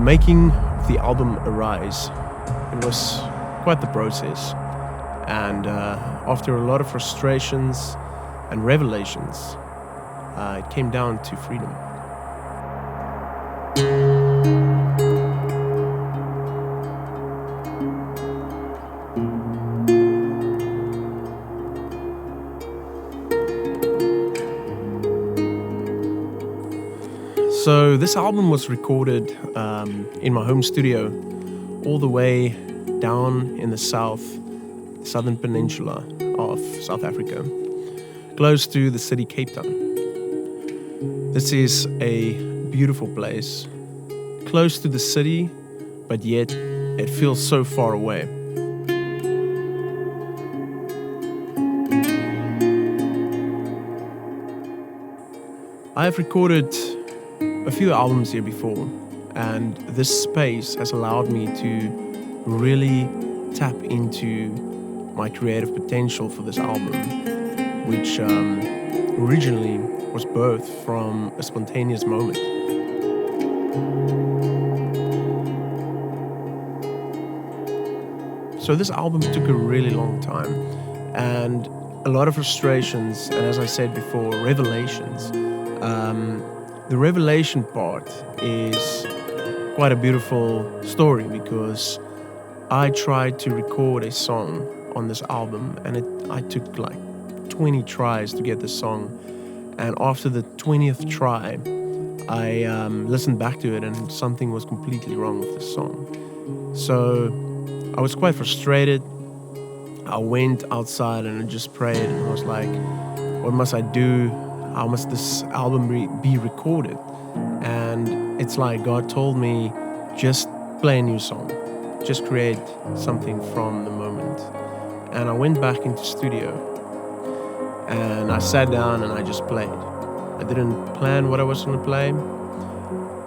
making the album Arise, it was quite the process. And after a lot of frustrations and revelations, it came down to freedom. So this album was recorded in my home studio, all the way down in the southern peninsula of South Africa, close to the city Cape Town. This is a beautiful place, close to the city, but yet it feels so far away. I have recorded a few albums here before, and this space has allowed me to really tap into my creative potential for this album, which originally was birthed from a spontaneous moment. So this album took a really long time, and a lot of frustrations, and as I said before, revelations. The revelation part is quite a beautiful story, because I tried to record a song on this album, and I took like 20 tries to get the song. And after the 20th try, I listened back to it, and something was completely wrong with the song. So I was quite frustrated. I went outside and I just prayed, and I was like, what must I do? How must this album be recorded? And it's like God told me, just play a new song. Just create something from the moment. And I went back into studio, and I sat down and I just played. I didn't plan what I was going to play.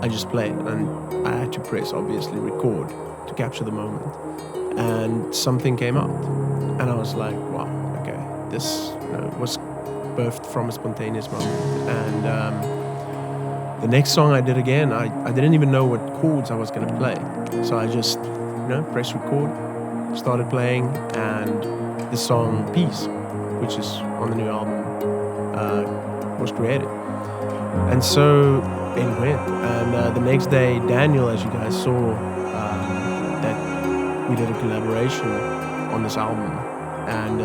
I just played, and I had to press, obviously, record to capture the moment. And something came out, and I was like, wow, okay, this was birthed from a spontaneous moment. And the next song I did again, I didn't even know what chords I was going to play. So I just, pressed record, started playing, and the song Peace, which is on the new album, was created. And so it went. And the next day, Daniel, as you guys saw, that we did a collaboration on this album. And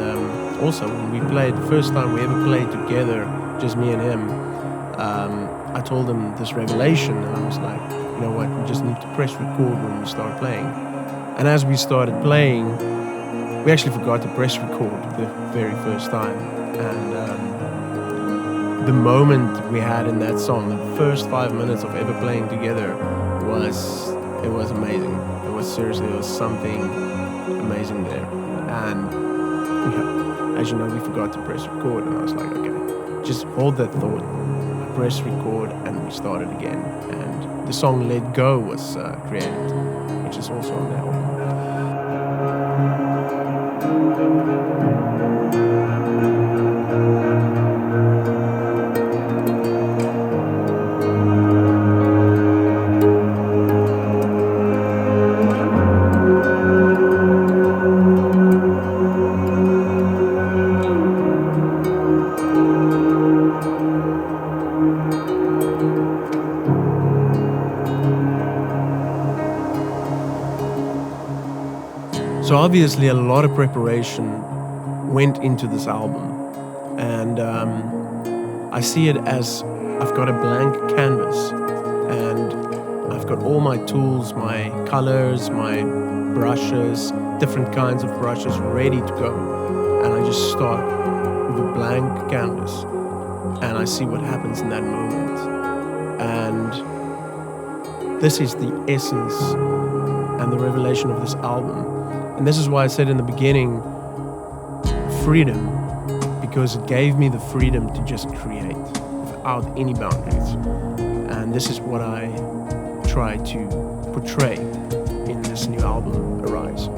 also, when we played, the first time we ever played together, just me and him, I told him this revelation, and I was like, you know what, we just need to press record when we start playing. And as we started playing, we actually forgot to press record the very first time. And the moment we had in that song, the first 5 minutes of ever playing together, was amazing. It was something amazing there. And as you know, we forgot to press record, and I was like, okay, just hold that thought. I pressed record, and we started again. And the song Let Go was created, which is also on the album. So obviously a lot of preparation went into this album, and I see it as I've got a blank canvas, and I've got all my tools, my colors, my brushes, different kinds of brushes ready to go, and I just start with a blank canvas, and I see what happens in that moment. And this is the essence and the revelation of this album. And this is why I said in the beginning, freedom, because it gave me the freedom to just create without any boundaries. And this is what I try to portray in this new album, Arise.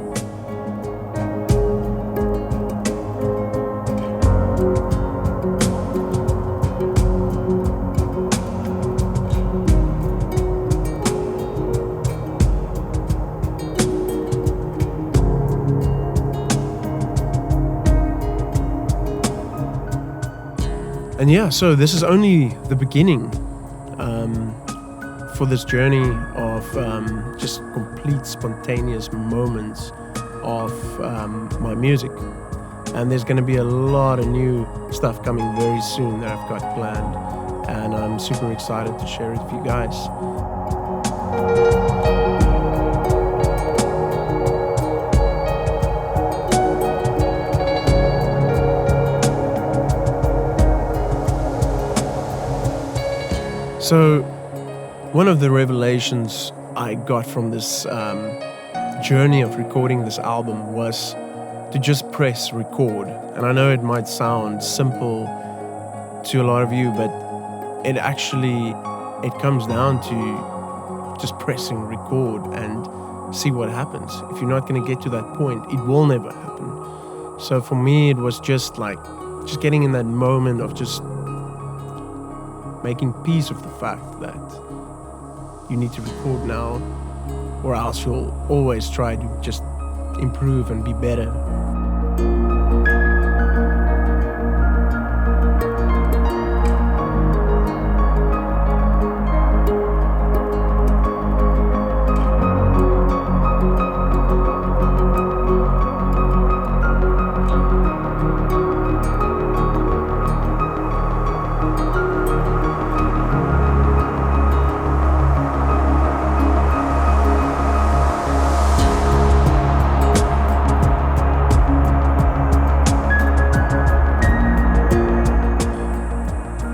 And yeah, so this is only the beginning for this journey of just complete spontaneous moments of my music. And there's going to be a lot of new stuff coming very soon that I've got planned. And I'm super excited to share it with you guys. So, one of the revelations I got from this journey of recording this album was to just press record. And I know it might sound simple to a lot of you, but it comes down to just pressing record and see what happens. If you're not going to get to that point, it will never happen. So for me, it was just getting in that moment of just making peace of the fact that you need to record now, or else you'll always try to just improve and be better.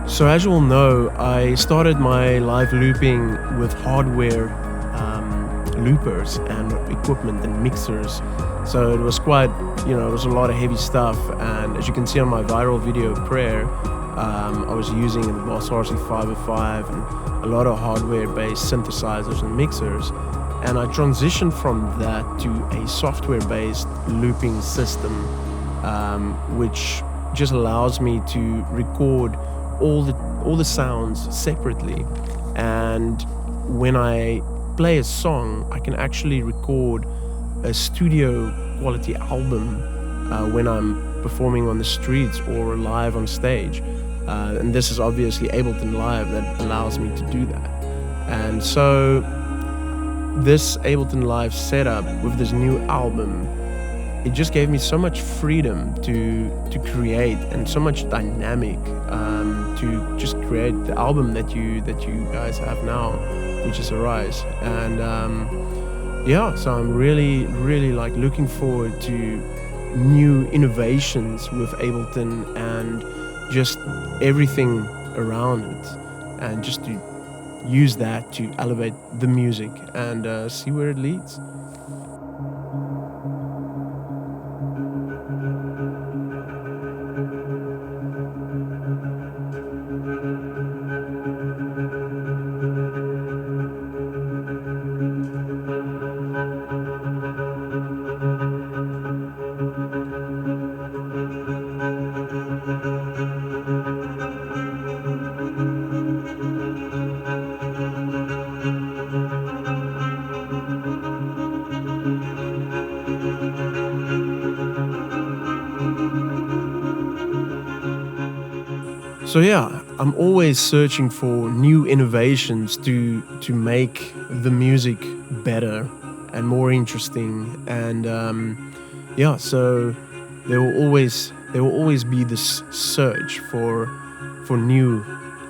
So as you all know, I started my live looping with hardware loopers and equipment and mixers. So it was quite, it was a lot of heavy stuff. And as you can see on my viral video, Prayer, I was using the Boss RC505 and a lot of hardware-based synthesizers and mixers. And I transitioned from that to a software-based looping system, which just allows me to record all the sounds separately, and when I play a song, I can actually record a studio quality album when I'm performing on the streets or live on stage, and this is obviously Ableton Live that allows me to do that. And so this Ableton Live setup with this new album, it just gave me so much freedom to create, and so much dynamic to just create the album that you guys have now, which is Arise. And so I'm really looking forward to new innovations with Ableton and just everything around it, and just to use that to elevate the music and see where it leads. So yeah, I'm always searching for new innovations to make the music better and more interesting. And so there will always be this search for new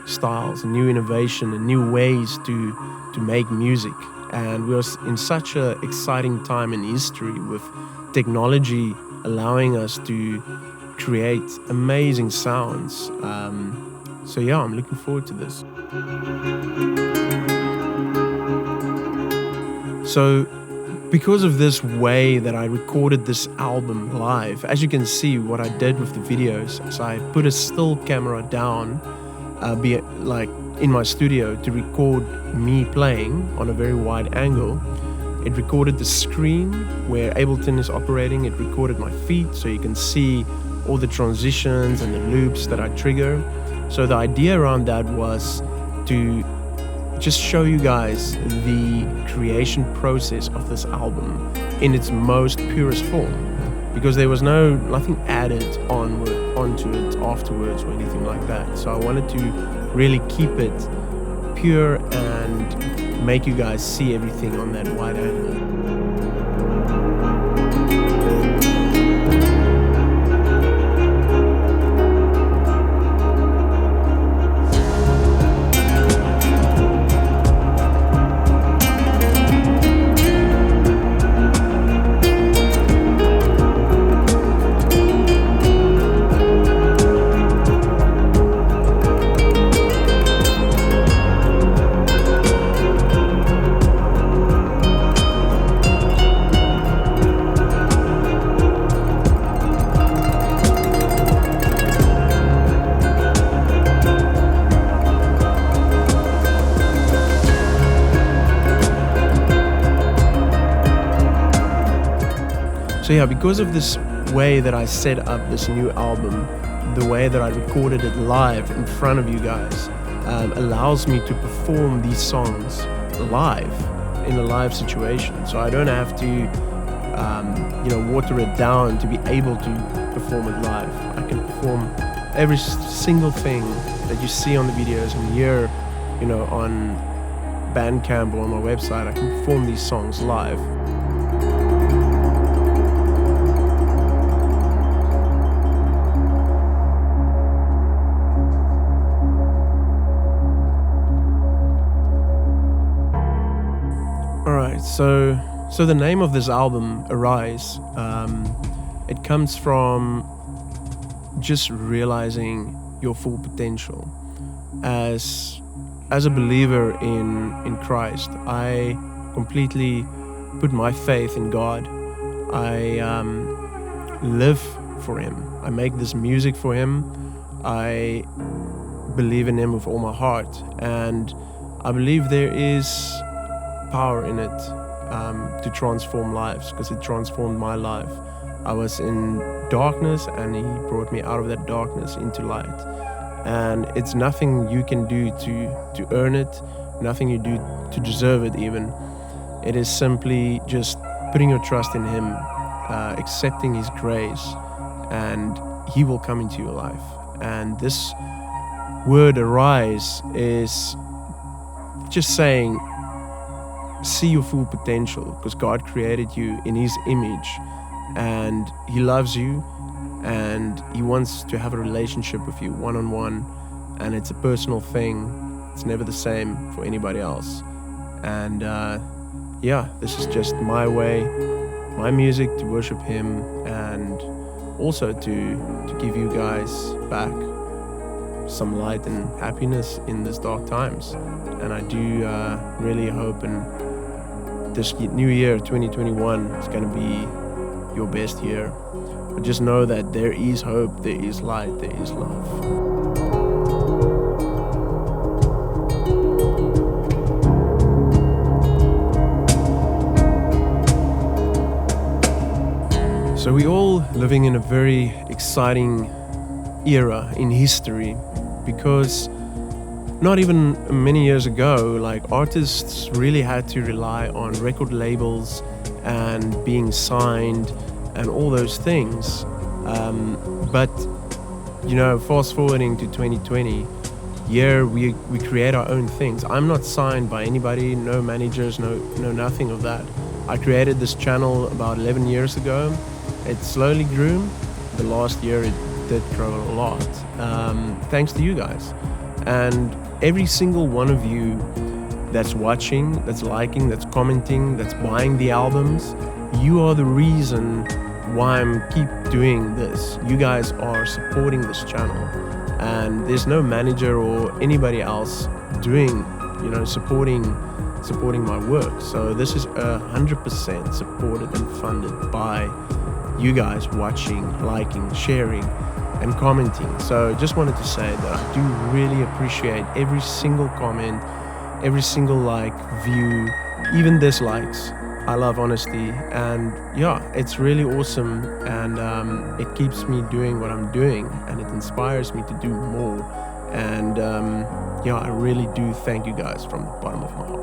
styles and new innovation and new ways to make music. And we're in such an exciting time in history with technology allowing us to create amazing sounds. So yeah, I'm looking forward to this. So because of this way that I recorded this album live, as you can see what I did with the videos, so I put a still camera down in my studio to record me playing on a very wide angle. It recorded the screen where Ableton is operating. It recorded my feet, so you can see all the transitions and the loops that I trigger. So the idea around that was to just show you guys the creation process of this album in its most purest form. because there was nothing added onto it afterwards or anything like that. So I wanted to really keep it pure and make you guys see everything on that wide angle. So yeah, because of this way that I set up this new album, the way that I recorded it live in front of you guys, allows me to perform these songs live, in a live situation. So I don't have to, water it down to be able to perform it live. I can perform every single thing that you see on the videos and hear, on Bandcamp or on my website. I can perform these songs live. So the name of this album, Arise, it comes from just realizing your full potential. As a believer in Christ, I completely put my faith in God. I live for Him. I make this music for Him. I believe in Him with all my heart, and I believe there is power in it to transform lives, because it transformed my life. I was in darkness and He brought me out of that darkness into light, and it's nothing you can do to earn it, nothing you do to deserve it even. It is simply just putting your trust in Him, accepting His grace, and He will come into your life. And this word arise is just saying, see your full potential, because God created you in His image and He loves you and He wants to have a relationship with you one-on-one, and it's a personal thing. It's never the same for anybody else. And this is just my way, my music to worship Him, and also to give you guys back some light and happiness in these dark times. And I do really hope this new year, 2021, is going to be your best year. But just know that there is hope, there is light, there is love. So we're all living in a very exciting era in history, because not even many years ago, artists really had to rely on record labels and being signed and all those things. But fast forwarding to 2020, we create our own things. I'm not signed by anybody, no managers, no nothing of that. I created this channel about 11 years ago. It slowly grew. The last year it did grow a lot, thanks to you guys. And every single one of you that's watching, that's liking, that's commenting, that's buying the albums, you are the reason why I'm keep doing this. You guys are supporting this channel, and there's no manager or anybody else doing, supporting my work. So this is 100% supported and funded by you guys watching, liking, sharing, and commenting. So just wanted to say that I do really appreciate every single comment, every single view, even dislikes. I love honesty, and it's really awesome, and it keeps me doing what I'm doing, and it inspires me to do more. And I really do thank you guys from the bottom of my heart.